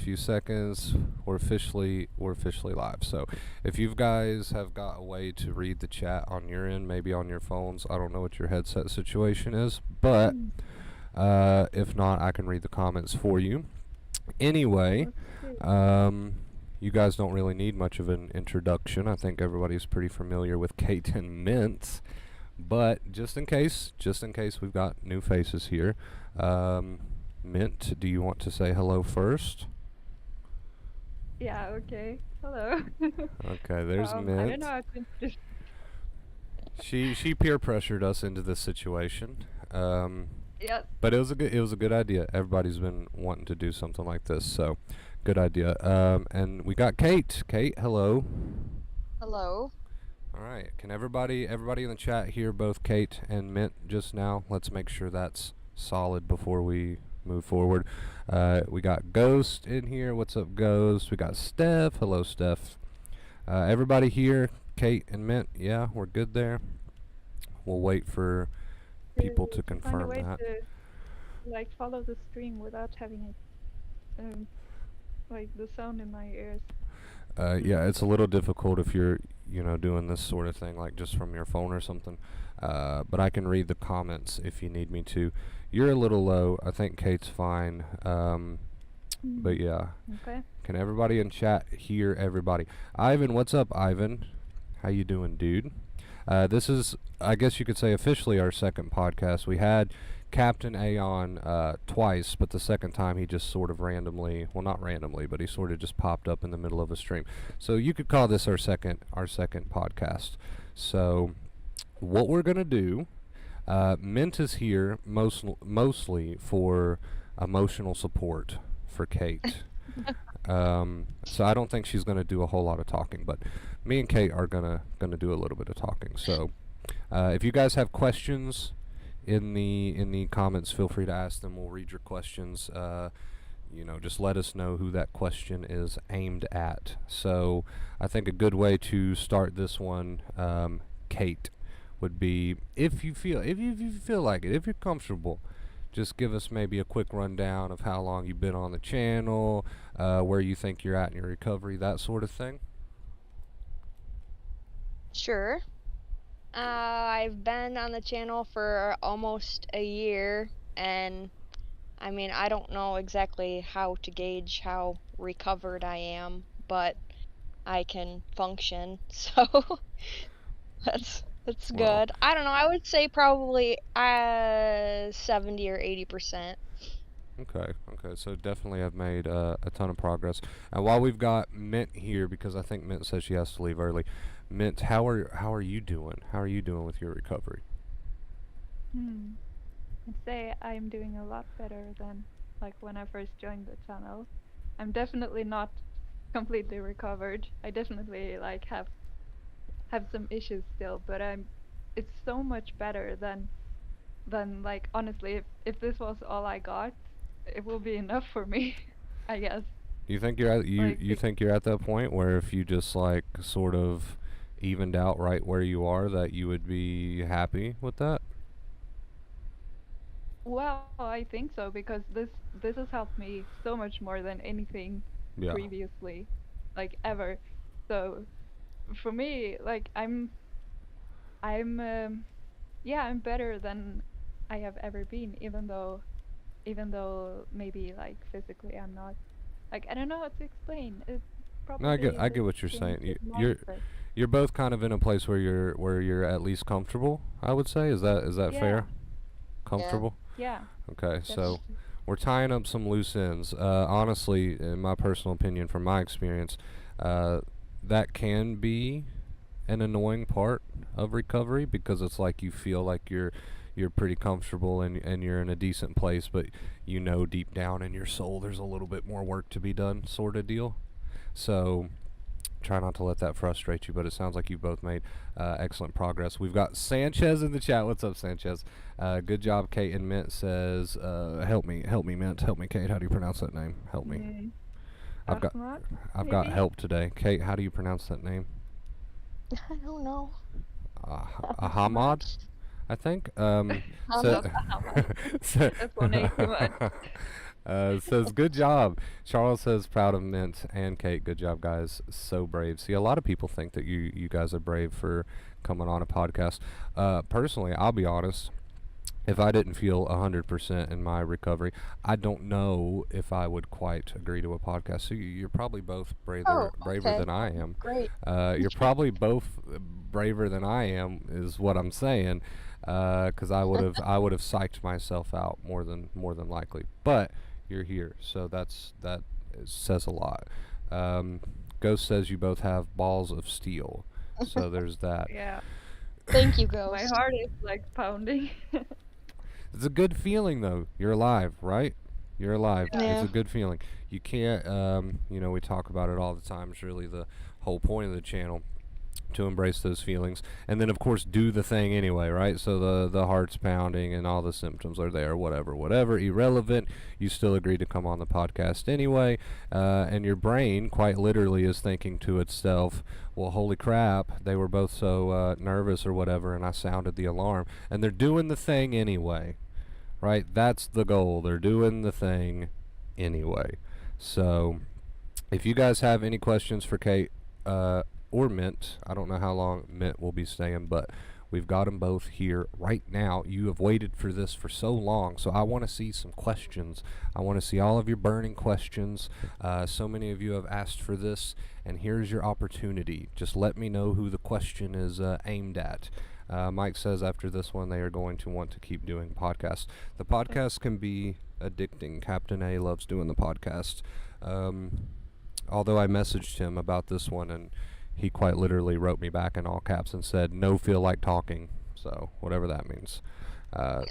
few seconds. We're officially live. So, if you guys have got a way to read the chat on your end, maybe on your phones, I don't know what your headset situation is, but if not, I can read the comments for you. Anyway, you guys don't really need much of an introduction. I think everybody's pretty familiar with Kate and Mint. But just in case we've got new faces here. Mint, do you want to say hello first? Yeah, okay. Hello. Okay, there's Mint. I don't know how to just She peer pressured us into this situation. yeah. But it was a good idea. Everybody's been wanting to do something like this, so good idea. And we got Kate. Kate, hello. Hello. All right. Can everybody in the chat hear both Kate and Mint just now? Let's make sure that's solid before we move forward. We got Ghost in here. What's up, Ghost? We got Steph. Hello, Steph. Everybody here, Kate and Mint. Yeah, we're good there. We'll wait for people to find a confirm way that. to like follow the stream without having it like the sound in my ears. Yeah, it's a little difficult if you're, doing this sort of thing, like just from your phone or something. But I can read the comments if you need me to. You're a little low. I think Kate's fine. But yeah. Okay. Can everybody in chat hear everybody? Ivan, what's up, Ivan? How you doing, dude? This is, I guess you could say, officially our second podcast. We had Captain A on twice, but the second time he just sort of randomly, well, not randomly, but he sort of just popped up in the middle of a stream. So you could call this our second podcast. So what we're gonna do, Mint is here mostly for emotional support for Kate. So I don't think she's gonna do a whole lot of talking, but me and Kate are gonna do a little bit of talking. So if you guys have questions in the comments, feel free to ask them. We'll read your questions. Just let us know who that question is aimed at. So I think a good way to start this one, Kate, would be if you feel like it, if you're comfortable, just give us maybe a quick rundown of how long you've been on the channel, where you think you're at in your recovery, that sort of thing. Sure. I've been on the channel for almost a year, and I mean, I don't know exactly how to gauge how recovered I am, but I can function, so that's Well, good. I don't know, I would say probably 70 or 80%. Okay, so definitely have made a ton of progress. And while we've got Mint here, because I think Mint says she has to leave early, Mint, how are you doing? How are you doing with your recovery? I'd say I'm doing a lot better than like when I first joined the channel. I'm definitely not completely recovered. I definitely like have some issues still, but it's so much better than like honestly if this was all I got, it will be enough for me. I guess. You think you're at Like you think you're at that point where if you just like sort of evened out right where you are, that you would be happy with that? well, I think so because this has helped me so much more than anything Yeah. previously, like ever. So for me, like I'm yeah, I'm better than I have ever been, even though maybe like physically I'm not. Like I don't know how to explain. It's No, probably I the get what you're thing saying. with You're mindset. you're both kind of in a place where you're at least comfortable. I would say is that Yeah, fair? Yeah. Comfortable. yeah, Okay, so definitely. we're tying up some loose ends. Honestly, in my personal opinion, from my experience, that can be an annoying part of recovery because it's like you feel like you're pretty comfortable and you're in a decent place, but deep down in your soul there's a little bit more work to be done, sort of deal. So try not to let that frustrate you, but it sounds like you both made excellent progress. We've got Sanchez in the chat. What's up, Sanchez? Good job, Kate. And Mint says, help me, Mint, help me, Kate. How do you pronounce that name? Help me. Mm, I've got Ahmad, I've got maybe? help today. Kate, how do you pronounce that name? I don't know. Ahamad, I think. I'm So, Not Ahmad. so That's one A too much. Says good job. Charles says proud of Mint and Kate. Good job, guys. So brave. See, a lot of people think that you guys are brave for coming on a podcast. Personally, I'll be honest. If I didn't feel 100% in my recovery, I don't know if I would quite agree to a podcast. So you're probably both Oh, braver okay. than I am. Great. You're probably both braver than I am, is what I'm saying. Because I would have psyched myself out more than likely. But you're here, so that says a lot. Um, Ghost says you both have balls of steel, so there's that. Yeah, Thank you, my Ghost. heart is like pounding. It's a good feeling though. You're alive, right? You're alive. Yeah. It's Yeah. a good feeling. You can't, we talk about it all the time. It's really the whole point of the channel to embrace those feelings, and then of course do the thing anyway, right? So the heart's pounding and all the symptoms are there, whatever, irrelevant. You still agree to come on the podcast anyway, and your brain quite literally is thinking to itself, well, holy crap, they were both so nervous or whatever, and I sounded the alarm, and they're doing the thing anyway, right? That's the goal. They're doing the thing anyway. So if you guys have any questions for Kate or Mint, I don't know how long Mint will be staying, but we've got them both here right now. You have waited for this for so long, so I want to see some questions. I want to see all of your burning questions. So many of you have asked for this, and here's your opportunity. Just let me know who the question is aimed at. Mike says after this one they are going to want to keep doing podcasts. The podcast can be addicting. Captain A loves doing the podcast. Although I messaged him about this one, and he quite literally wrote me back in all caps and said, "No feel like talking." So whatever that means. Uh,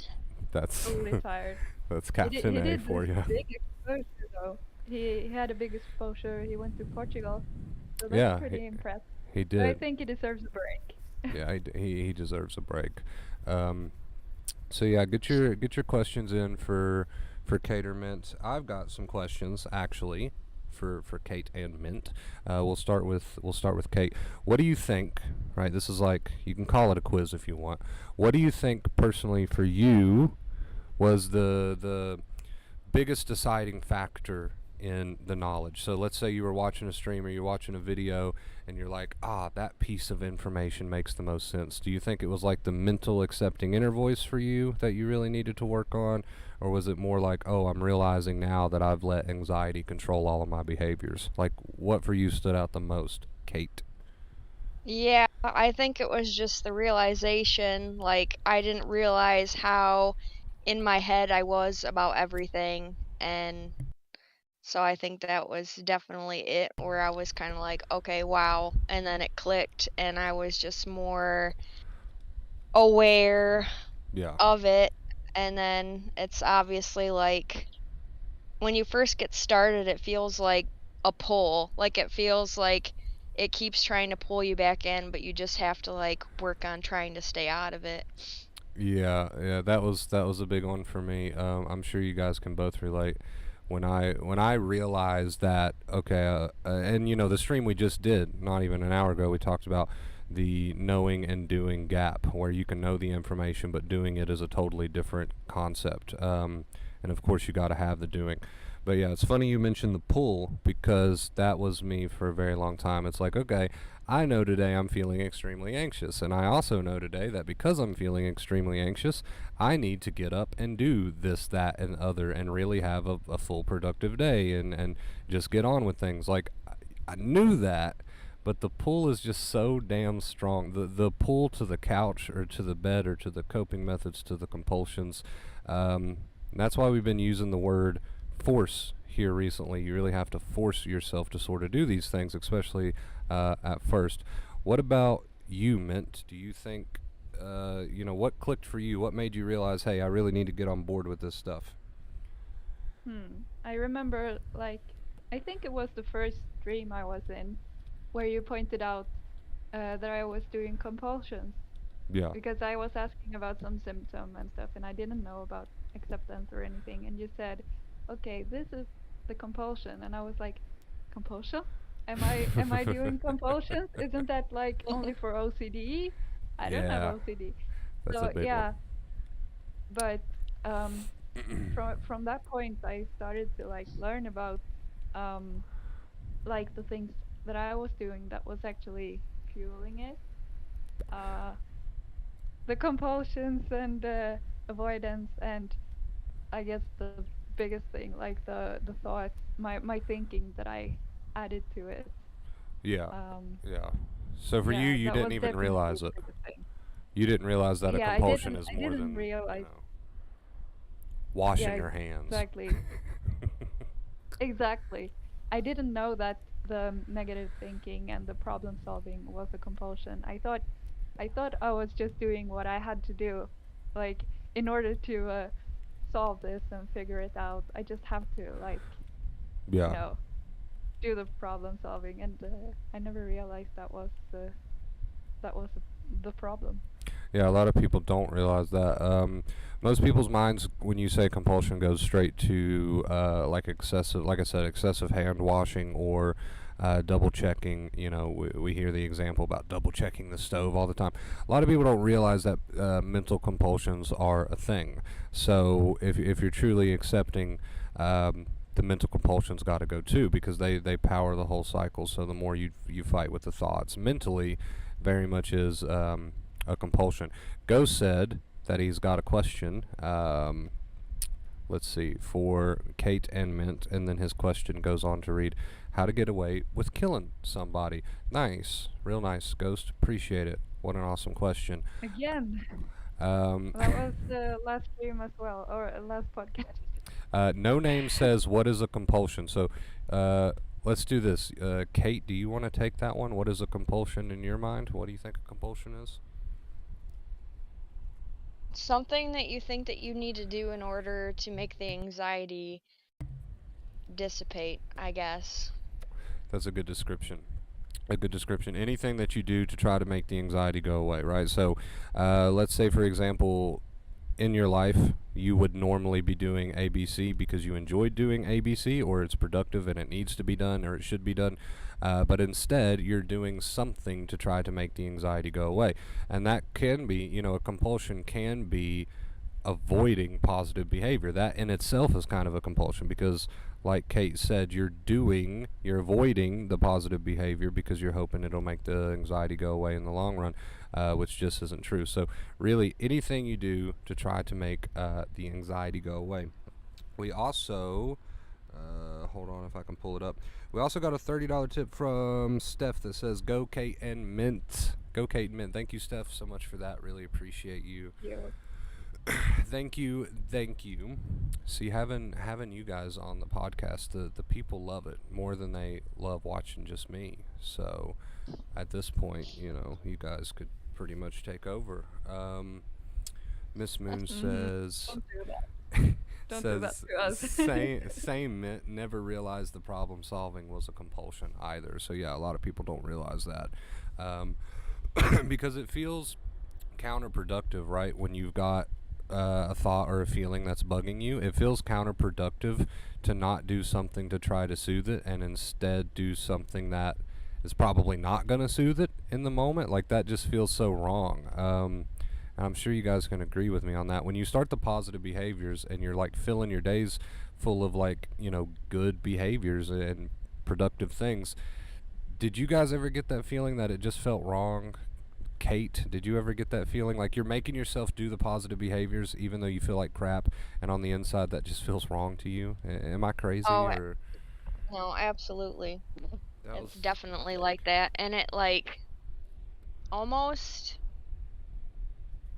that's Totally tired. that's He did, Captain he A did for this you. big exposure though. He had a big exposure. He went to Portugal, so that's Yeah, pretty impressive. he But I did. think he deserves a break. Yeah, he deserves a break. Um, so yeah, get your questions in for Kate or Mint. I've got some questions actually for Kate and Mint. We'll start with Kate. What do you think? Right, this is like you can call it a quiz if you want. What do you think personally for you was the biggest deciding factor in the knowledge? So let's say you were watching a stream or you're watching a video and you're like, that piece of information makes the most sense. Do you think it was like the mental accepting inner voice for you that you really needed to work on? Or was it more like, I'm realizing now that I've let anxiety control all of my behaviors? Like, what for you stood out the most, Kate? Yeah, I think it was just the realization, like, I didn't realize how in my head I was about everything, and so I think that was definitely it, where I was kind of like, okay, wow, and then it clicked, and I was just more aware Yeah. of it, and then it's obviously like, when you first get started, it feels like a pull, like it feels like it keeps trying to pull you back in, but you just have to like work on trying to stay out of it. Yeah, that was a big one for me. I'm sure you guys can both relate. When I realized that, okay, and the stream we just did, not even an hour ago, we talked about the knowing and doing gap, where you can know the information, but doing it is a totally different concept. And of course, you got to have the doing. But yeah, it's funny you mentioned the pull, because that was me for a very long time. It's like, okay, I know today I'm feeling extremely anxious, and I also know today that because I'm feeling extremely anxious, I need to get up and do this, that, and other, and really have a full productive day, and just get on with things. Like, I knew that, but the pull is just so damn strong. The pull to the couch or to the bed or to the coping methods, to the compulsions. And that's why we've been using the word force here recently. You really have to force yourself to sort of do these things, especially at first. What about you, Mint? Do you think, what clicked for you? What made you realize, hey, I really need to get on board with this stuff? I remember, like, I think it was the first stream I was in where you pointed out that I was doing compulsions Yeah. because I was asking about some symptom and stuff, and I didn't know about acceptance or anything. And you said, "Okay, this is the compulsion," and I was like, "Compulsion? Am I doing compulsions? Isn't that like only for OCD? I don't have Yeah, OCD." that's a So big one. yeah, but um, from that point I started to like learn about um like the things that I was doing that was actually fueling it. Uh the compulsions and the avoidance, and I guess the biggest thing, like the thoughts, my thinking that I added to it. Yeah, Um yeah. So for you, yeah, you that didn't was even definitely realize the it. biggest thing. You didn't realize that a Yeah, compulsion is I more didn't than, realize. washing Yeah, your hands. exactly. Exactly. I didn't know that the negative thinking and the problem solving was a compulsion. I thought I was just doing what I had to do, like in order to solve this and figure it out. I just have to like, you Yeah. know, do the problem solving, and I never realized that was the problem. Yeah, a lot of people don't realize that. Most people's minds, when you say compulsion, goes straight to like excessive, like I said, excessive hand washing or double checking. You know, we hear the example about double checking the stove all the time. A lot of people don't realize that mental compulsions are a thing. So if you're truly accepting, the mental compulsions got to go too, because they power the whole cycle. So the more you fight with the thoughts mentally, very much is a compulsion. Ghost said that he's got a question. Let's see, for Kate and Mint, and then his question goes on to read, "How to get away with killing somebody?" Nice, real nice, Ghost. Appreciate it. What an awesome question. Again, Um, that was the last stream as well, or last podcast. no name says what is a compulsion. So, let's do this. Kate, do you want to take that one? What is a compulsion in your mind? What do you think a compulsion is? Something that you think that you need to do in order to make the anxiety dissipate, I guess. That's a good description. A good description. Anything that you do to try to make the anxiety go away, right? So, let's say, for example, in your life, you would normally be doing ABC because you enjoyed doing ABC, or it's productive and it needs to be done, or it should be done. But instead, you're doing something to try to make the anxiety go away. And that can be, a compulsion can be avoiding positive behavior. That in itself is kind of a compulsion because, like Kate said, you're avoiding the positive behavior because you're hoping it'll make the anxiety go away in the long run, which just isn't true. So, really, anything you do to try to make the anxiety go away. We also, hold on if I can pull it up. We also got a $30 tip from Steph that says, "Go Kate and Mint." Go Kate and Mint. Thank you, Steph, so much for that. Really appreciate you. You. Thank you, thank you. See, having you guys on the podcast, the people love it more than they love watching just me. So, at this point, you guys could pretty much take over. Miss Moon Mhm. says Don't do that. Don't do that says to us. same never realized the problem solving was a compulsion either. So yeah, a lot of people don't realize that, um, because it feels counterproductive, right? When you've got a thought or a feeling that's bugging you, it feels counterproductive to not do something to try to soothe it and instead do something that is probably not going to soothe it in the moment. Like that just feels so wrong. And I'm sure you guys can agree with me on that. When you start the positive behaviors and you're like filling your days full of like, good behaviors and productive things, did you guys ever get that feeling that it just felt wrong? Kate, did you ever get that feeling like you're making yourself do the positive behaviors even though you feel like crap, and on the inside that just feels wrong to you? Am I crazy Oh, or no, absolutely. that It's was definitely like that. And it, like, almost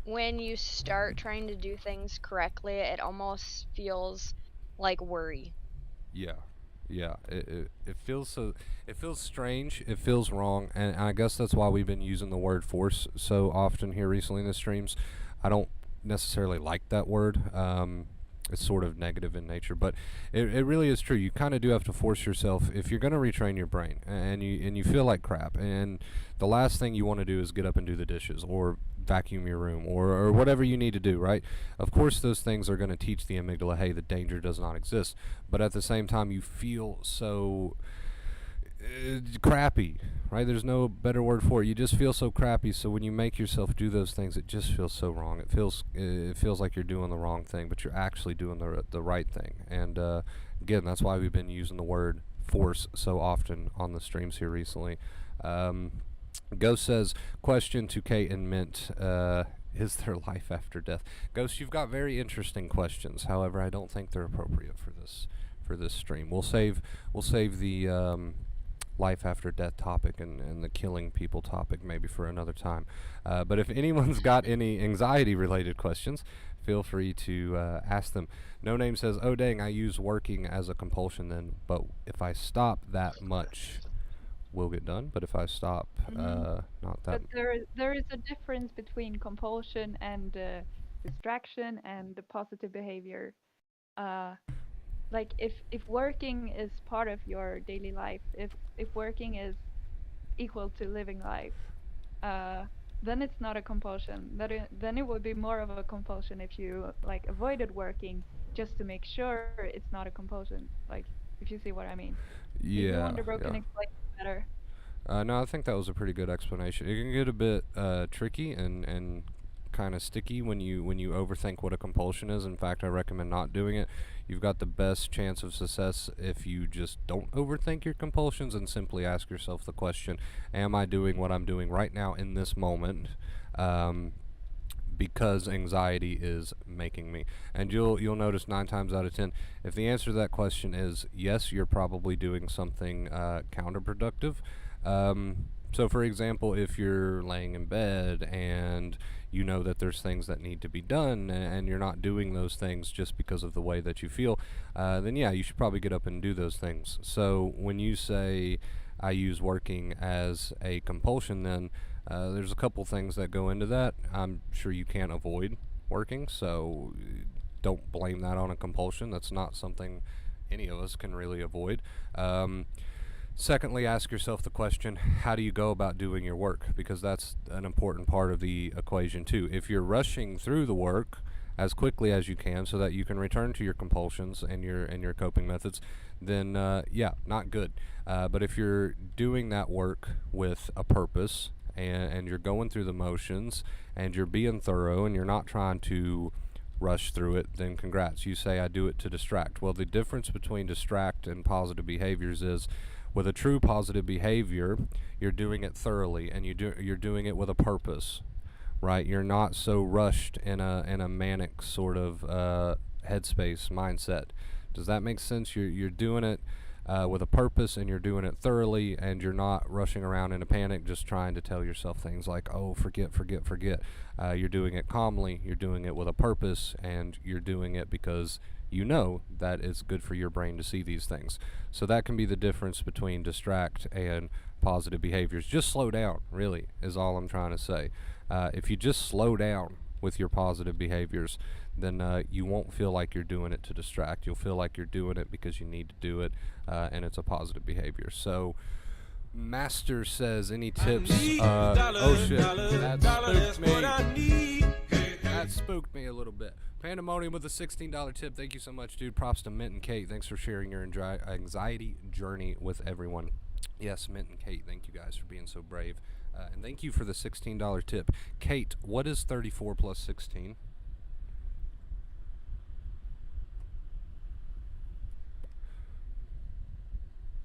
when you start trying to do things correctly, it almost feels like worry. yeah. Yeah, it feels so. It feels strange. It feels wrong, and I guess that's why we've been using the word force so often here recently in the streams. I don't necessarily like that word. It's sort of negative in nature, but it really is true. You kind of do have to force yourself if you're going to retrain your brain, and you feel like crap. And the last thing you want to do is get up and do the dishes or vacuum your room or whatever you need to do, right? Of course, those things are going to teach the amygdala, hey, the danger does not exist. But at the same time, you feel so crappy, right? There's no better word for it. You just feel so crappy. So when you make yourself do those things, it just feels so wrong. It feels like you're doing the wrong thing, but you're actually doing the right thing. And again, that's why we've been using the word force so often on the streams here recently. Um, Ghost says, question to Kate and Mint. Is there life after death? Ghost, you've got very interesting questions. However, I don't think they're appropriate for this stream. We'll save the life after death topic and the killing people topic maybe for another time. But if anyone's got any anxiety related questions, feel free to ask them. No Name says, oh dang, I use working as a compulsion then, but if I stop that much, will get done. But if I stop, Mhm. not that. But there is a difference between compulsion and distraction and the positive behavior. Uh, like if working is part of your daily life, if working is equal to living life, uh, then it's not a compulsion. Then it would be more of a compulsion if you like avoided working just to make sure it's not a compulsion. Like if you see what I mean. Maybe Yeah, Wonder Broken yeah. explains it better. No, I think that was a pretty good explanation. It can get a bit tricky and kind of sticky when you overthink what a compulsion is. In fact, I recommend not doing it. You've got the best chance of success if you just don't overthink your compulsions and simply ask yourself the question: am I doing what I'm doing right now in this moment? Um, because anxiety is making me. And you'll notice 9 times out of 10, if the answer to that question is yes, you're probably doing something counterproductive. So, for example, if you're laying in bed and you know that there's things that need to be done and you're not doing those things just because of the way that you feel, then yeah, you should probably get up and do those things. So, when you say I use working as a compulsion, then there's a couple things that go into that. I'm sure you can't avoid working, so don't blame that on a compulsion. That's not something any of us can really avoid. Secondly, ask yourself the question, how do you go about doing your work? Because that's an important part of the equation too. If you're rushing through the work as quickly as you can so that you can return to your compulsions and your coping methods, then yeah, not good. But if you're doing that work with a purpose and you're going through the motions and you're being thorough and you're not trying to rush through it, then congrats. You say I do it to distract. Well, the difference between distract and positive behaviors is with a true positive behavior, you're doing it thoroughly and you're doing it with a purpose, right? You're not so rushed in a manic sort of headspace mindset. Does that make sense? You're doing it with a purpose and you're doing it thoroughly and you're not rushing around in a panic just trying to tell yourself things like, oh, forget, forget, forget. You're doing it calmly, you're doing it with a purpose, and you're doing it because you know that it's good for your brain to see these things. So that can be the difference between distract and positive behaviors. Just slow down, really, is all I'm trying to say. If you just slow down with your positive behaviors, then you won't feel like you're doing it to distract. You'll feel like you're doing it because you need to do it, and it's a positive behavior. So, Master says, any tips? Oh shit, that spooked me. That spooked me a little bit. Pandemonium with a $16 tip. Thank you so much, dude. Props to Mint and Kate. Thanks for sharing your anxiety journey with everyone. Yes, Mint and Kate, thank you guys for being so brave. And thank you for the $16 tip. Kate, what is 34 plus 16?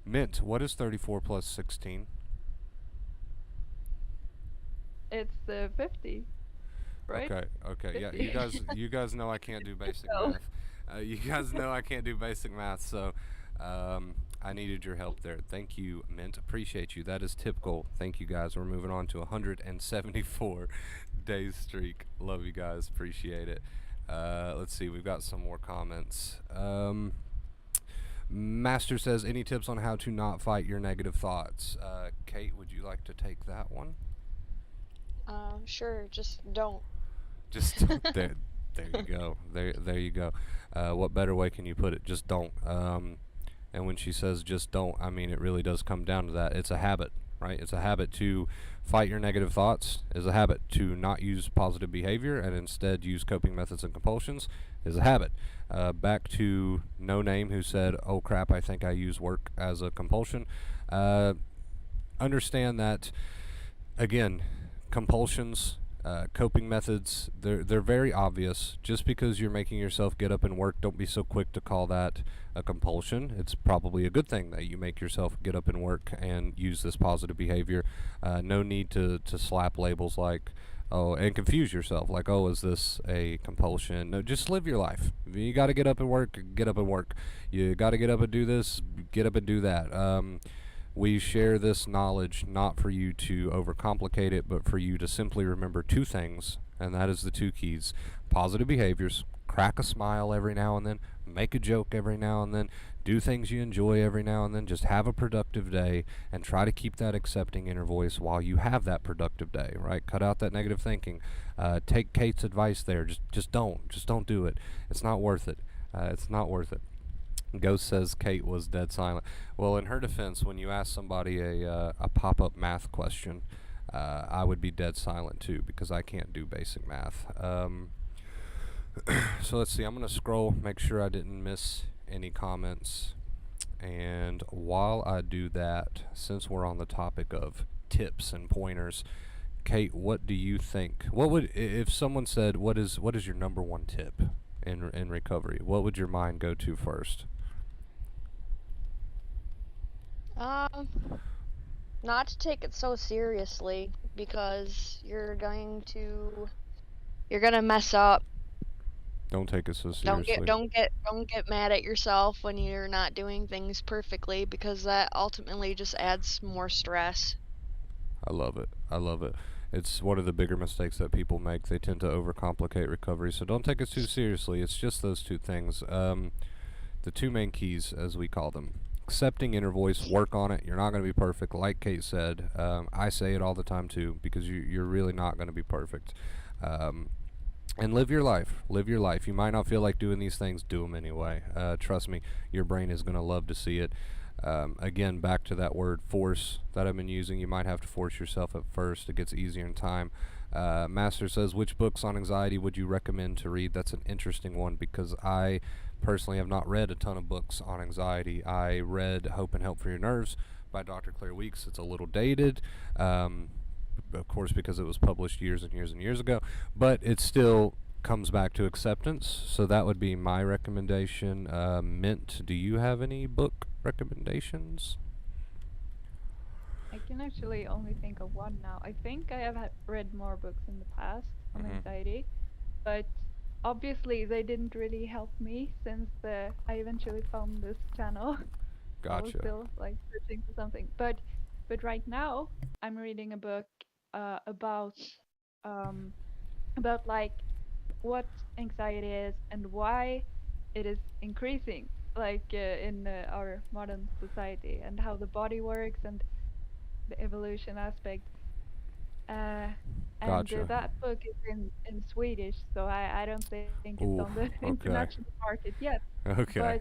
Mint, what is 34 plus 16? It's the 50, right? Okay, okay, yeah. 50. You guys know I can't do basic So, math. You guys know I can't do basic math, so I needed your help there. Thank you, Mint. Appreciate you. That is typical. Thank you, guys. We're moving on to 174 days streak. Love you guys. Appreciate it. Let's see. We've got some more comments. Master says, any tips on how to not fight your negative thoughts? Kate, would you like to take that one? Sure, just don't. Just there, there you go. There you go. What better way can you put it? Just don't. And when she says just don't, I mean it really does come down to that. It's a habit, right? It's a habit to fight your negative thoughts. Is a habit to not use positive behavior and instead use coping methods and compulsions. Is a habit. Back to No Name, who said, "Oh crap, I think I use work as a compulsion." understand that, again, compulsions, coping methods, they're very obvious. Just because you're making yourself get up and work, don't be so quick to call that a compulsion. It's probably a good thing that you make yourself get up and work and use this positive behavior. No need to slap labels like, oh, and confuse yourself like, oh, is this a compulsion? No, just live your life. If you got to get up and work, get up and work. You got to get up and do this, get up and do that. We share this knowledge not for you to overcomplicate it, but for you to simply remember two things, and that is the two keys: positive behaviors, crack a smile every now and then, make a joke every now and then, do things you enjoy every now and then, just have a productive day, and try to keep that accepting inner voice while you have that productive day, right? Cut out that negative thinking. Take Kate's advice there. Just don't do it. It's not worth it. It's not worth it. Ghost says Kate was dead silent. Well, in her defense, when you ask somebody a pop-up math question, I would be dead silent too because I can't do basic math. So let's see. I'm gonna scroll, make sure I didn't miss any comments. And while I do that, since we're on the topic of tips and pointers, Kate, what do you think? What would if someone said, what is your number one tip in recovery? What would your mind go to first? Um, Not to take it so seriously because you're gonna mess up. Don't take it so Don't seriously. get don't get mad at yourself when you're not doing things perfectly because that ultimately just adds more stress. I love it. I love it. It's one of the bigger mistakes that people make. They tend to overcomplicate recovery. So don't take it too seriously. It's just those two things. The two main keys, as we call them. Accepting inner voice, work on it. You're not going to be perfect, like Kate said. I say it all the time too, because you're really not going to be perfect. Um, and live your life. Live your life. You might not feel like doing these things, do them anyway. Trust me, your brain is going to love to see it. Again, back to that word force that I've been using. You might have to force yourself at first. It gets easier in time. Master says, which books on anxiety would you recommend to read? That's an interesting one because I personally have not read a ton of books on anxiety. I read Hope and Help for Your Nerves by Dr. Claire Weeks. It's a little dated, of course, because it was published years and years and years ago, but it still comes back to acceptance. So that would be my recommendation. Mint, do you have any book recommendations? I can actually only think of one now. I think I have read more books in the past on Mm-hmm. anxiety, but obviously they didn't really help me since I eventually found this channel. I was Gotcha. still like searching for something. But right now I'm reading a book uh about um about like what anxiety is and why it is increasing like in our modern society and how the body works and the evolution aspect. Uh, and Gotcha. that book is in Swedish, so I don't think it's on the Ooh, okay. international market yet. But Okay.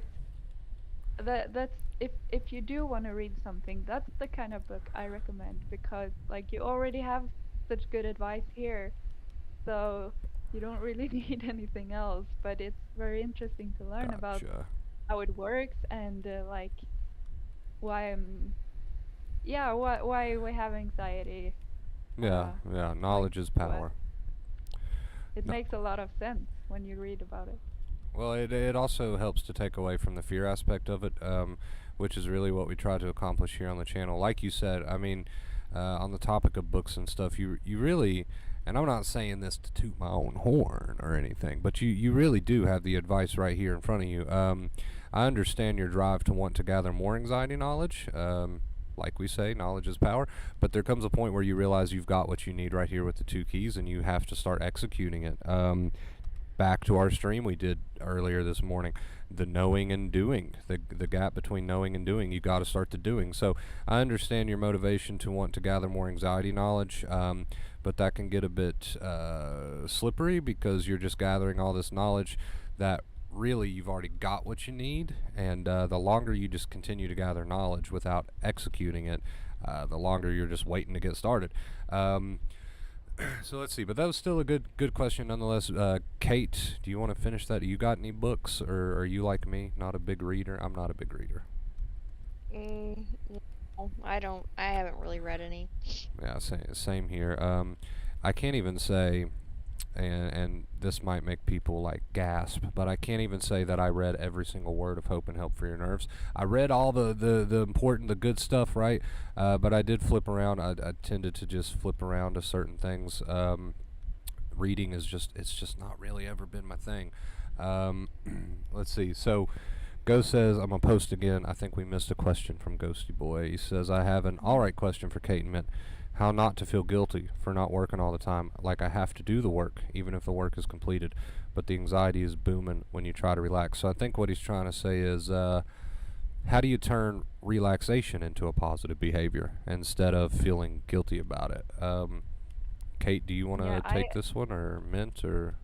that's if you do want to read something, that's the kind of book I recommend because like you already have such good advice here, so you don't really need anything else. But it's very interesting to learn about Gotcha. how it works and like why why we have anxiety Yeah, yeah, going knowledge is to us. power. It No, makes a lot of sense when you read about it. well, it also helps to take away from the fear aspect of it, which is really what we try to accomplish here on the channel. Like you said, I mean, on the topic of books and stuff, you really, and I'm not saying this to toot my own horn or anything, but you really do have the advice right here in front of you. I understand your drive to want to gather more anxiety knowledge. Like we say, knowledge is power. But there comes a point where you realize you've got what you need right here with the two keys, and you have to start executing it. Back to our stream we did earlier this morning, the knowing and doing, the gap between knowing and doing, you got to start the doing. So I understand your motivation to want to gather more anxiety knowledge, but that can get a bit slippery because you're just gathering all this knowledge that really you've already got what you need, and the longer you just continue to gather knowledge without executing it, the longer you're just waiting to get started. So let's see, but that was still a good question nonetheless. Kate, do you want to finish that? You got any books, or are you like me, not a big reader? I'm not a big reader. No, I haven't really read any. Yeah, same here. I can't even say, and this might make people like gasp, but I can't even say that I read every single word of Hope and Help for Your Nerves. I read all the important, the good stuff, right? But I did flip around. I tended to just flip around to certain things. Reading is just, it's just not really ever been my thing. Um, let's see. So Ghost says, I'm going to post again. I think we missed a question from Ghosty Boy. He says, I have an alright question for Kate and Mint. How not to feel guilty for not working all the time. Like I have to do the work, even if the work is completed. But the anxiety is booming when you try to relax. So I think what he's trying to say is, how do you turn relaxation into a positive behavior instead of feeling guilty about it? Kate, do you want Yeah, to take this one, or Mint, or?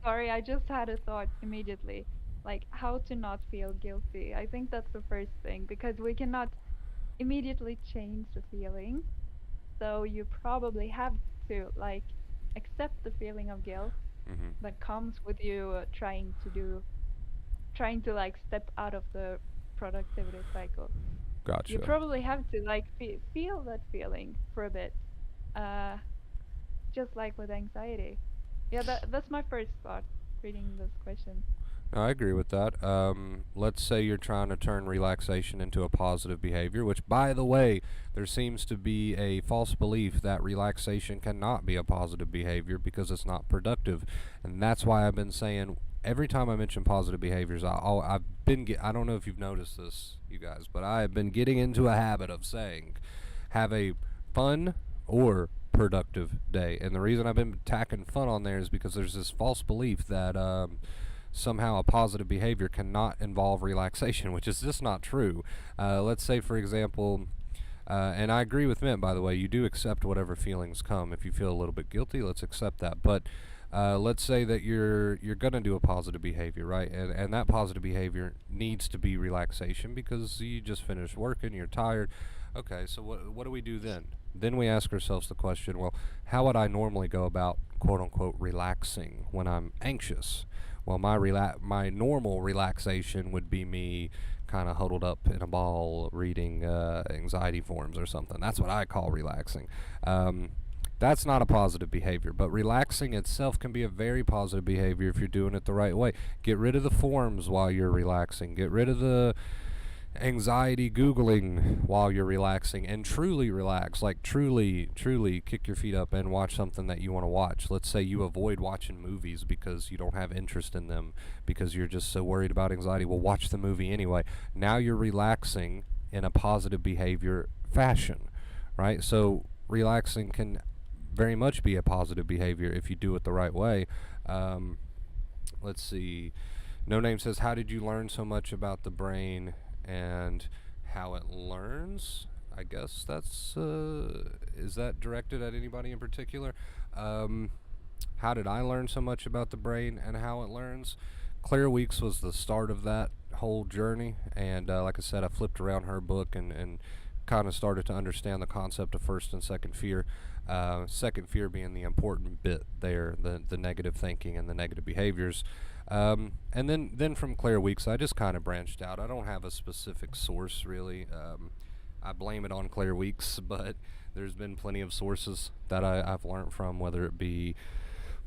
sorry, I just had a thought immediately. Like how to not feel guilty. I think that's the first thing because we cannot immediately change the feeling. So you probably have to like accept the feeling of guilt Mm-hmm. that comes with you trying to like step out of the productivity cycle. You Gotcha. probably have to like feel that feeling for a bit. Uh, just like with anxiety. Yeah, that's my first thought reading this question. I agree with that. Let's say you're trying to turn relaxation into a positive behavior, which, by the way, there seems to be a false belief that relaxation cannot be a positive behavior because it's not productive. And that's why I've been saying every time I mention positive behaviors, I don't know if you've noticed this, you guys, but I have been getting into a habit of saying, have a fun or productive day. And the reason I've been tacking fun on there is because there's this false belief that, somehow a positive behavior cannot involve relaxation, which is just not true. Let's say, for example, and I agree with Mint, by the way, you do accept whatever feelings come. If you feel a little bit guilty, let's accept that. But let's say that you're gonna do a positive behavior, right? And that positive behavior needs to be relaxation because you just finished working, you're tired. Okay, so what do we do then? Then we ask ourselves the question, well, how would I normally go about quote unquote relaxing when I'm anxious? Well, my normal relaxation would be me kind of huddled up in a ball reading anxiety forms or something. That's what I call relaxing. That's not a positive behavior, but relaxing itself can be a very positive behavior if you're doing it the right way. Get rid of the forms while you're relaxing. Get rid of the anxiety googling while you're relaxing, and truly relax, like truly kick your feet up and watch something that you want to watch. Let's say you avoid watching movies because you don't have interest in them because you're just so worried about anxiety. Well, watch the movie anyway. Now you're relaxing in a positive behavior fashion, right? So relaxing can very much be a positive behavior if you do it the right way. um, let's see. No Name says, how did you learn so much about the brain and how it learns? I guess that's, is that directed at anybody in particular? Um, how did I learn so much about the brain and how it learns? Claire Weeks was the start of that whole journey, and like I said, I flipped around her book and kind of started to understand the concept of first and second fear. Second fear being the important bit there, the negative thinking and the negative behaviors. And then from Claire Weeks, I just kind of branched out. I don't have a specific source really. I blame it on Claire Weeks, but there's been plenty of sources that I've learned from, whether it be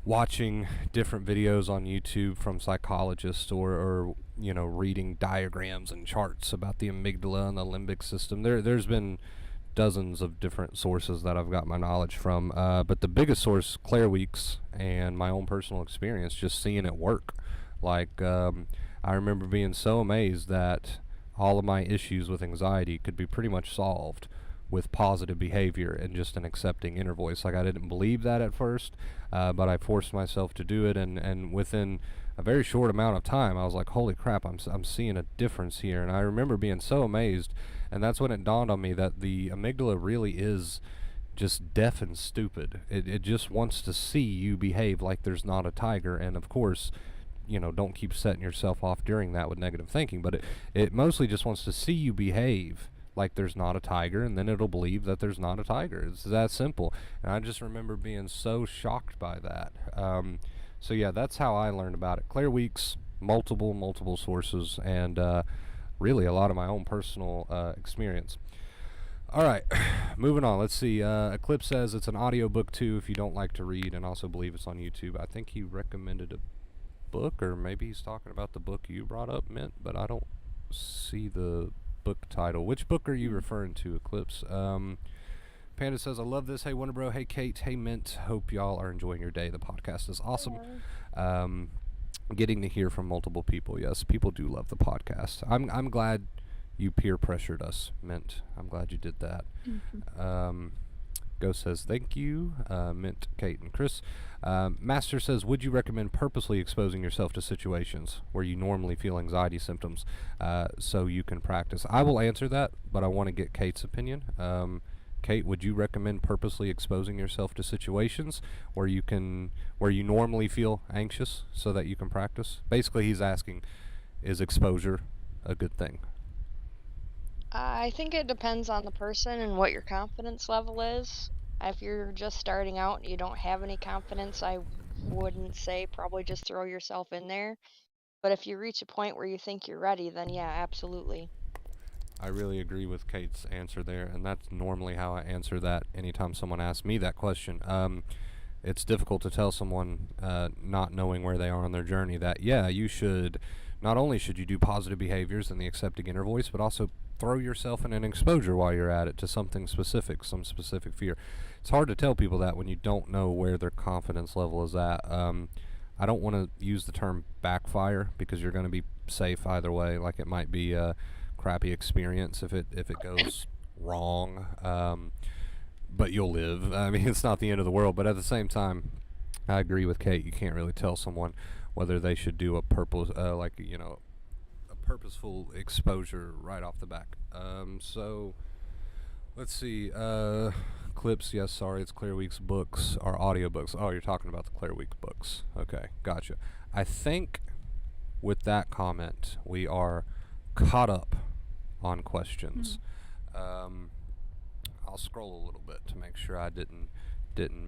watching different videos on YouTube from psychologists, or reading diagrams and charts about the amygdala and the limbic system. There's been dozens of different sources that I've got my knowledge from, but the biggest source, Claire Weeks, and my own personal experience, just seeing it work. Like, I remember being so amazed that all of my issues with anxiety could be pretty much solved with positive behavior and just an accepting inner voice. Like, I didn't believe that at first, but I forced myself to do it, and within a very short amount of time, I was like, holy crap, I'm seeing a difference here. And I remember being so amazed, and that's when it dawned on me that the amygdala really is just deaf and stupid. It just wants to see you behave like there's not a tiger, and of course, don't keep setting yourself off during that with negative thinking, but it mostly just wants to see you behave like there's not a tiger, and then it'll believe that there's not a tiger. It's that simple. And I just remember being so shocked by that. So yeah, that's how I learned about it. Claire Weeks, multiple sources, and really a lot of my own personal experience. All right, moving on. Let's see. Eclipse says it's an audiobook too if you don't like to read, and also believe it's on YouTube. I think he recommended a book, or maybe he's talking about the book you brought up, Mint, but I don't see the book title. Which book are you referring to, Eclipse? Panda says, I love this. Hey, Wonder Bro. Hey, Kate. Hey, Mint. Hope y'all are enjoying your day. The podcast is awesome. Getting to hear from multiple people. Yes, people do love the podcast. I'm glad you peer pressured us, Mint. I'm glad you did that. Ghost says, thank you. Mint, Kate, and Chris. Master says, would you recommend purposely exposing yourself to situations where you normally feel anxiety symptoms so you can practice? I will answer that, but I want to get Kate's opinion. Kate, would you recommend purposely exposing yourself to situations where you normally feel anxious so that you can practice? Basically, he's asking, is exposure a good thing? I think it depends on the person and what your confidence level is. If you're just starting out and you don't have any confidence, I wouldn't say probably just throw yourself in there. But if you reach a point where you think you're ready, then yeah, absolutely. I really agree with Kate's answer there, and that's normally how I answer that anytime someone asks me that question. It's difficult to tell someone not knowing where they are on their journey that, yeah, you should, not only should you do positive behaviors in the accepting inner voice, but also throw yourself in an exposure while you're at it to something specific, some specific fear. It's hard to tell people that when you don't know where their confidence level is at. I don't want to use the term backfire because you're going to be safe either way. Like, it might be crappy experience if it goes wrong, but you'll live. I mean, it's not the end of the world, but at the same time, I agree with Kate. You can't really tell someone whether they should do a purposeful exposure right off the back. So let's see. Clips, yes, sorry, it's Clear Week's books are audiobooks. Oh, you're talking about the Clear Week books. Okay, gotcha. I think with that comment, we are caught up on questions. I'll scroll a little bit to make sure I didn't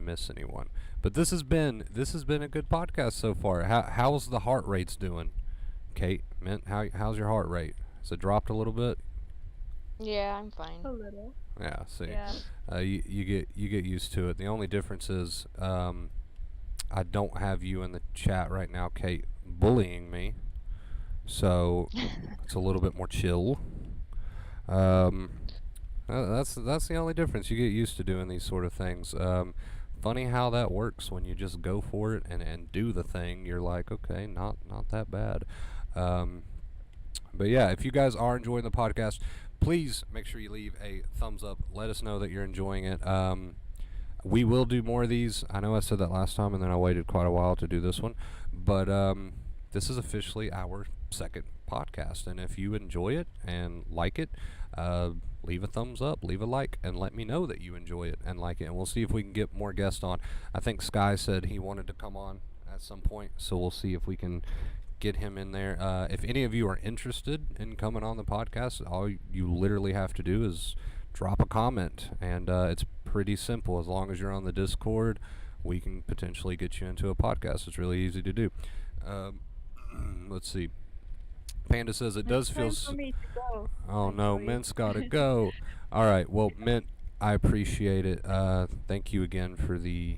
miss anyone. But this has been a good podcast so far. How's the heart rates doing, Kate? Mint, how's your heart rate? Has it dropped a little bit? Yeah, I'm fine. A little. Yeah. See, Yeah. you get used to it. The only difference is I don't have you in the chat right now, Kate, bullying me. So it's a little bit more chill. That's the only difference. You get used to doing these sort of things. Funny how that works when you just go for it and do the thing. You're like, okay, not that bad. But yeah, if you guys are enjoying the podcast, please make sure you leave a thumbs up. Let us know that you're enjoying it. We will do more of these. I know I said that last time, and then I waited quite a while to do this one. But this is officially our second podcast, and if you enjoy it and like it, leave a thumbs up, leave a like, and let me know that you enjoy it and like it, and we'll see if we can get more guests on. I think Sky said he wanted to come on at some point, so we'll see if we can get him in there. If any of you are interested in coming on the podcast, all you literally have to do is drop a comment, and it's pretty simple. As long as you're on the Discord, we can potentially get you into a podcast. It's really easy to do. Let's see. Panda says it does feel. For me to go, oh no, actually. Mint's gotta go. All right, well, Mint, I appreciate it. Thank you again for the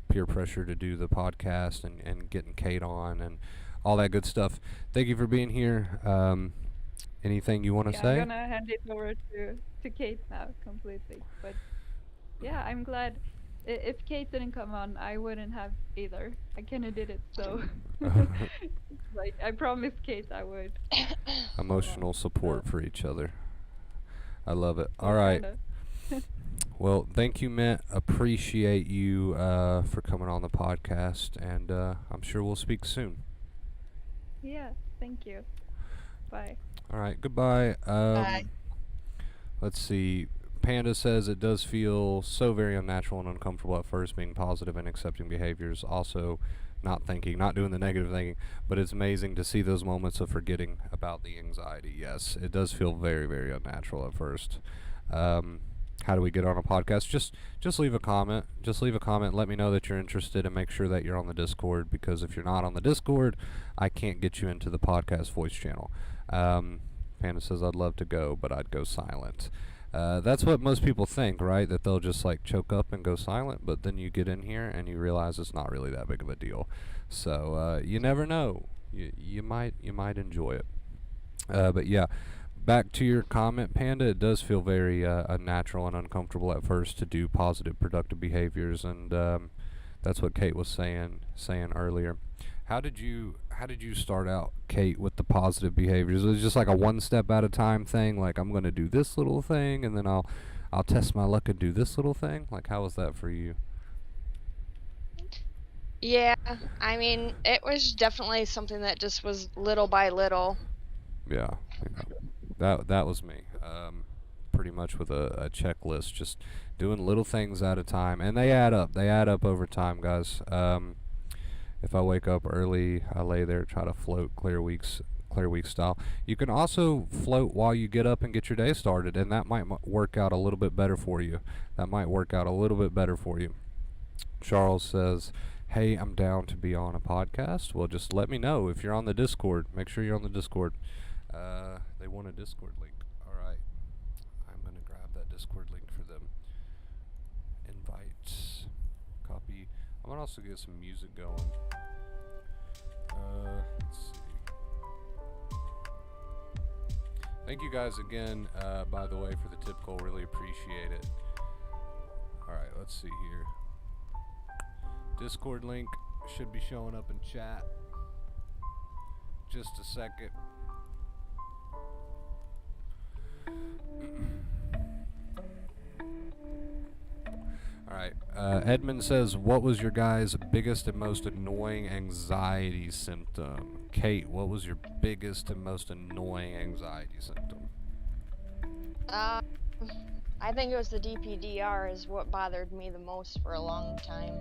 peer pressure to do the podcast and getting Kate on and all that good stuff. Thank you for being here. Anything you want to say? I'm gonna hand it over to Kate now completely. But yeah, I'm glad. If Kate didn't come on, I wouldn't have either. I kind of did it, so like I promised Kate I would. Emotional support for each other. I love it. All Yeah, right. kinda. Well, thank you, Mint. Appreciate you for coming on the podcast, and I'm sure we'll speak soon. Yeah, thank you. Bye. All right, goodbye. Bye. Let's see. Panda says it does feel so very unnatural and uncomfortable at first, being positive and accepting behaviors. Also, not doing the negative thinking, but it's amazing to see those moments of forgetting about the anxiety. Yes, it does feel very, very unnatural at first. How do we get on a podcast? Just leave a comment. Just leave a comment. Let me know that you're interested, and make sure that you're on the Discord, because if you're not on the Discord, I can't get you into the podcast voice channel. Panda says I'd love to go, but I'd go silent. That's what most people think, right? That they'll just like choke up and go silent, but then you get in here and you realize it's not really that big of a deal. So you never know. You might enjoy it. But yeah, back to your comment, Panda. It does feel very unnatural and uncomfortable at first to do positive, productive behaviors, and that's what Kate was saying earlier. How did you start out, Kate, with the positive behaviors? Was it just like a one step at a time thing? Like I'm gonna do this little thing, and then I'll test my luck and do this little thing. Like how was that for you? Yeah, I mean, it was definitely something that just was little by little. Yeah, yeah. That was me. Pretty much with a checklist, just doing little things at a time, and they add up. They add up over time, guys. If I wake up early, I lay there, try to float Clear Week style. You can also float while you get up and get your day started, and that might work out a little bit better for you. That might work out a little bit better for you. Charles says, "Hey, I'm down to be on a podcast." Well, just let me know if you're on the Discord. Make sure you're on the Discord. They want a Discord link. All right, I'm gonna grab that Discord link for them. Invite, copy. I'm gonna also get some music going. Let's see. Thank you guys again, by the way, for the tip goal. Really appreciate it. All right, let's see here. Discord link should be showing up in chat. Just a second. All right. Edmund says, "What was your guys' biggest and most annoying anxiety symptom?" Kate, what was your biggest and most annoying anxiety symptom? Uh, I think it was the DPDR is what bothered me the most for a long time.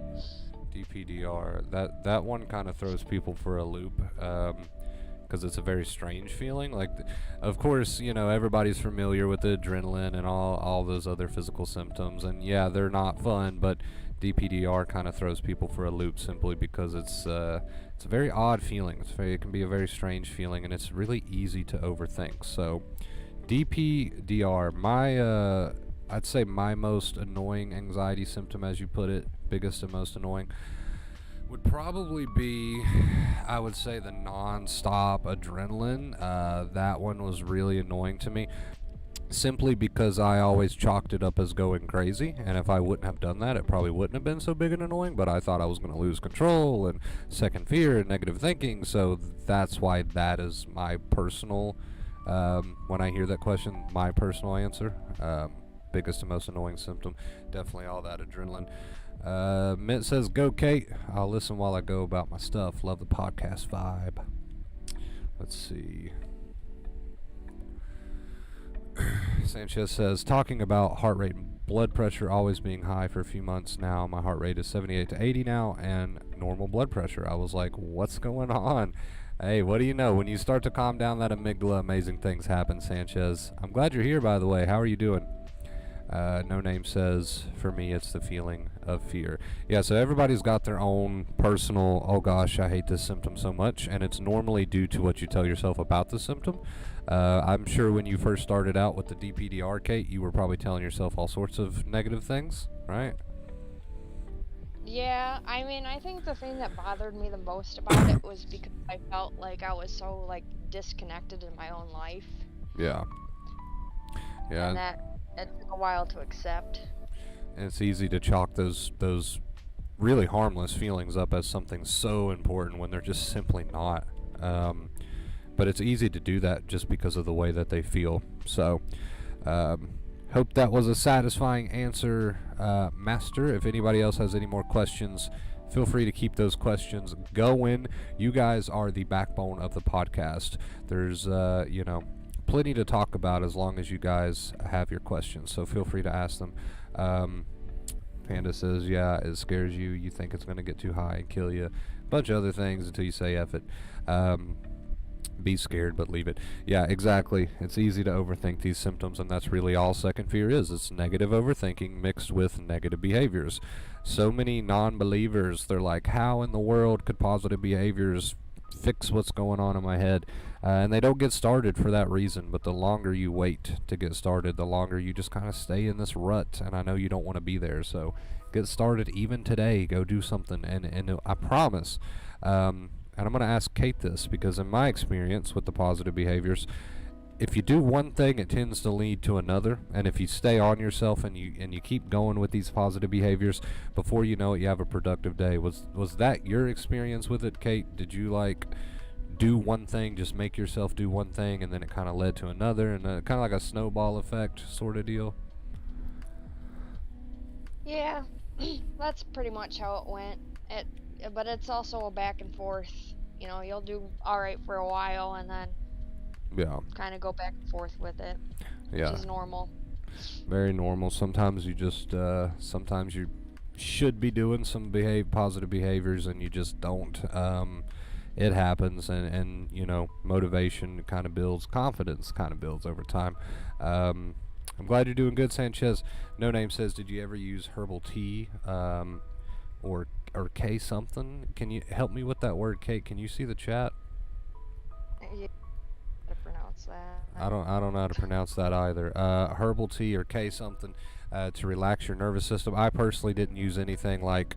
DPDR. That one kind of throws people for a loop. Because it's a very strange feeling. Like, of course, everybody's familiar with the adrenaline and all those other physical symptoms, and yeah, they're not fun. But DPDR kind of throws people for a loop simply because it's a very odd feeling. It can be a very strange feeling, and it's really easy to overthink. So, DPDR, I'd say my most annoying anxiety symptom, as you put it, biggest and most annoying, would probably be, I would say, the non-stop adrenaline. That one was really annoying to me, simply because I always chalked it up as going crazy, and if I wouldn't have done that, it probably wouldn't have been so big and annoying, but I thought I was going to lose control, and second fear, and negative thinking, so that's why that is my personal, when I hear that question, my personal answer. Biggest and most annoying symptom, definitely all that adrenaline. Mint says, "Go Kate, I'll listen while I go about my stuff. Love the podcast vibe." Let's see. Sanchez says, "Talking about heart rate and blood pressure always being high for a few months now. My heart rate is 78 to 80 now and normal blood pressure." I was like, what's going on? Hey, what do you know? When you start to calm down that amygdala, amazing things happen, Sanchez. I'm glad you're here, by the way. How are you doing? No Name says, "For me, it's the feeling of fear." Yeah, so everybody's got their own personal, "Oh gosh, I hate this symptom so much," and it's normally due to what you tell yourself about the symptom. I'm sure when you first started out with the DPDR, Kate, you were probably telling yourself all sorts of negative things, right? Yeah, I mean, I think the thing that bothered me the most about it was because I felt like I was so, like, disconnected in my own life. Yeah. Yeah. And that it took a while to accept. And it's easy to chalk those really harmless feelings up as something so important when they're just simply not. But it's easy to do that just because of the way that they feel. So, hope that was a satisfying answer, Master. If anybody else has any more questions, feel free to keep those questions going. You guys are the backbone of the podcast. There's, plenty to talk about as long as you guys have your questions. So feel free to ask them. Panda says, "Yeah, it scares you. You think it's going to get too high and kill you. A bunch of other things until you say F it. Be scared, but leave it." Yeah, exactly. It's easy to overthink these symptoms, and that's really all second fear is. It's negative overthinking mixed with negative behaviors. So many non-believers, they're like, how in the world could positive behaviors fix what's going on in my head? And they don't get started for that reason, but the longer you wait to get started, the longer you just kind of stay in this rut, and I know you don't want to be there, so get started even today. Go do something, and I promise, and I'm going to ask Kate this, because in my experience with the positive behaviors, if you do one thing, it tends to lead to another. And if you stay on yourself and you keep going with these positive behaviors, before you know it, you have a productive day. Was that your experience with it, Kate? Did you like do one thing, just make yourself do one thing, and then it kind of led to another, and kind of like a snowball effect sort of deal? Yeah, that's pretty much how it went. But it's also a back and forth. You know, you'll do all right for a while and then Yeah, kind of go back and forth with it, which yeah, is normal. very normal. Sometimes you just sometimes you should be doing some positive behaviors, and you just don't. It happens, and motivation kind of builds, confidence kind of builds over time. um, I'm glad you're doing good, Sanchez. No Name says, did you ever use herbal tea, or K something? Can you help me with that word, Kate? Can you see the chat? Yeah, how to pronounce that? I don't know how to pronounce that either. Herbal tea or K something, to relax your nervous system. I personally didn't use anything like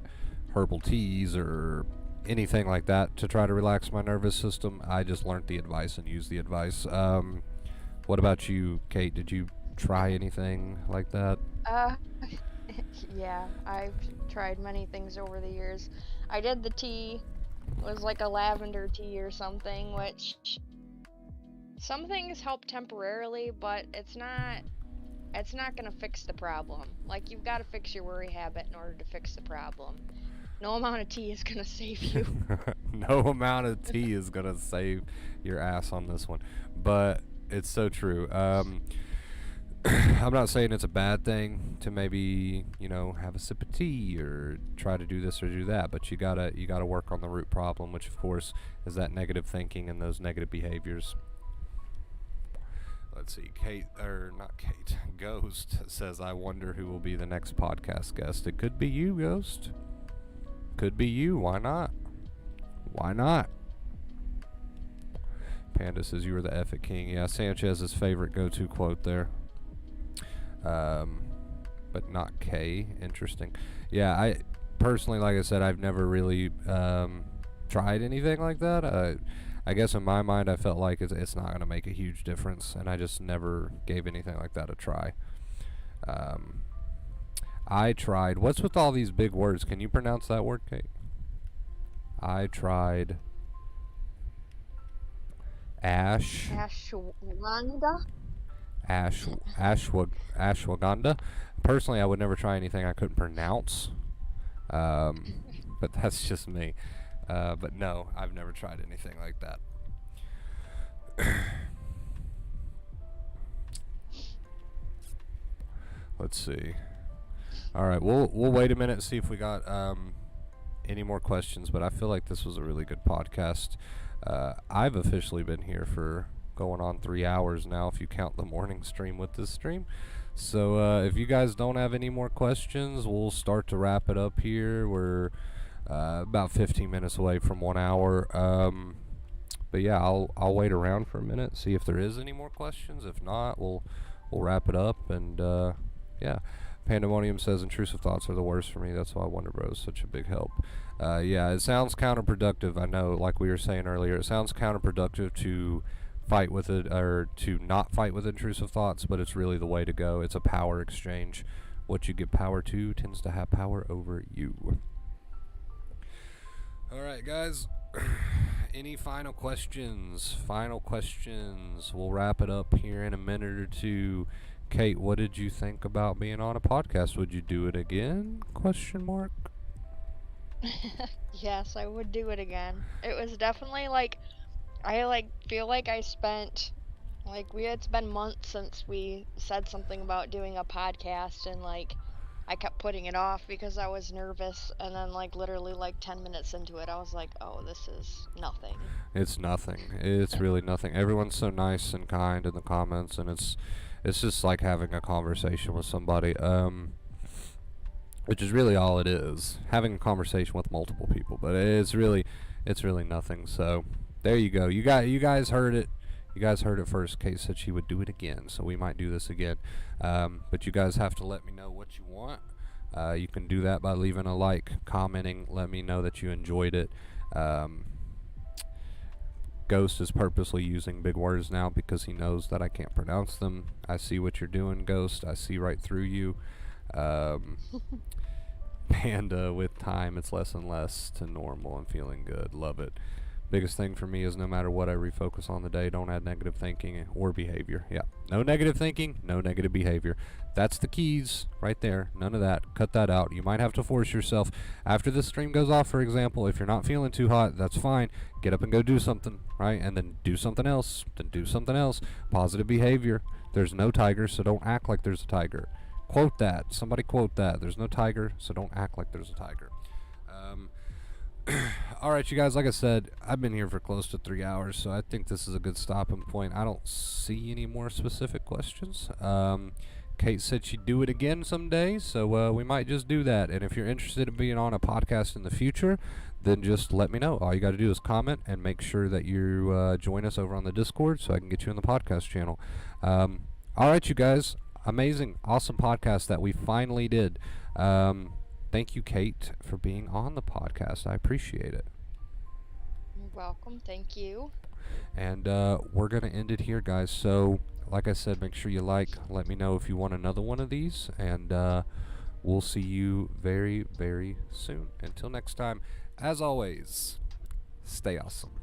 herbal teas or anything like that to try to relax my nervous system. I just learned the advice and used the advice. What about you, Kate? Did you try anything like that? Uh, yeah, I've tried many things over the years. I did the tea. It was like a lavender tea or something, which some things help temporarily, but it's not gonna fix the problem. Like, you've got to fix your worry habit in order to fix the problem. No amount of tea is gonna save you. No amount of tea is gonna save your ass on this one, but it's so true. I'm not saying it's a bad thing to maybe have a sip of tea or try to do this or do that, but you gotta work on the root problem, which of course is that negative thinking and those negative behaviors. Let's see, Kate, or not Kate, Ghost says, I wonder who will be the next podcast guest. It could be you, Ghost. Could be you. Why not? Why not? Panda says, you were the F king. Yeah, Sanchez's favorite go-to quote there. But not K. Interesting. Yeah, I personally, like I said, I've never really tried anything like that. I guess in my mind, I felt like it's not going to make a huge difference, and I just never gave anything like that a try. Um, I tried. What's with all these big words? Can you pronounce that word, Kate? I tried Ashwanda? ashwagandha. Personally, I would never try anything I couldn't pronounce. But that's just me. But no, I've never tried anything like that. Let's see. All right, we'll wait a minute and see if we got any more questions. But I feel like this was a really good podcast. I've officially been here for going on 3 hours now, if you count the morning stream with this stream. So if you guys don't have any more questions, we'll start to wrap it up here. We're about 15 minutes away from 1 hour. But yeah, I'll wait around for a minute, see if there is any more questions. If not, we'll wrap it up. And yeah, Pandemonium says intrusive thoughts are the worst for me. That's why Wonder Bro is such a big help. Yeah, it sounds counterproductive. I know, like we were saying earlier, it sounds counterproductive to fight with it, or to not fight with intrusive thoughts, but it's really the way to go. It's a power exchange. What you give power to tends to have power over you. All right, guys. Any final questions? Final questions. We'll wrap it up here in a minute or two. Kate, what did you think about being on a podcast? Would you do it again? Question mark. Yes, I would do it again. It was definitely I feel like I spent it's been months since we said something about doing a podcast, and I kept putting it off because I was nervous, and then literally 10 minutes into it I was like, oh, this is nothing. It's nothing. It's really nothing. Everyone's so nice and kind in the comments, and it's just like having a conversation with somebody. Which is really all it is, having a conversation with multiple people. But it's really nothing. So There you go. You guys heard it. You guys heard it first. Kate said she would do it again, so we might do this again. But you guys have to let me know what you want. You can do that by leaving a like, commenting. Let me know that you enjoyed it. Um, Ghost is purposely using big words now because he knows that I can't pronounce them. I see what you're doing, Ghost. I see right through you. Um, and with time, it's less and less to normal and feeling good. Love it. Biggest thing for me is no matter what I refocus on the day, don't add negative thinking or behavior. Yeah. No negative thinking, no negative behavior. That's the keys right there. None of that. Cut that out. You might have to force yourself. After this stream goes off, for example, if you're not feeling too hot, that's fine. Get up and go do something, right? And then do something else. Then do something else. Positive behavior. There's no tiger, so don't act like there's a tiger. Quote that. Somebody quote that. There's no tiger, so don't act like there's a tiger. Um, all right, you guys, like I said, I've been here for close to 3 hours, so I think this is a good stopping point. I don't see any more specific questions. Kate said she'd do it again someday, so we might just do that. And if you're interested in being on a podcast in the future, then just let me know. All you got to do is comment and make sure that you join us over on the Discord so I can get you in the podcast channel. All right, you guys, amazing, awesome podcast that we finally did. Thank you, Kate, for being on the podcast. I appreciate it. You're welcome. Thank you. And we're going to end it here, guys. So, like I said, make sure you like. Let me know if you want another one of these. And we'll see you very, very soon. Until next time, as always, stay awesome.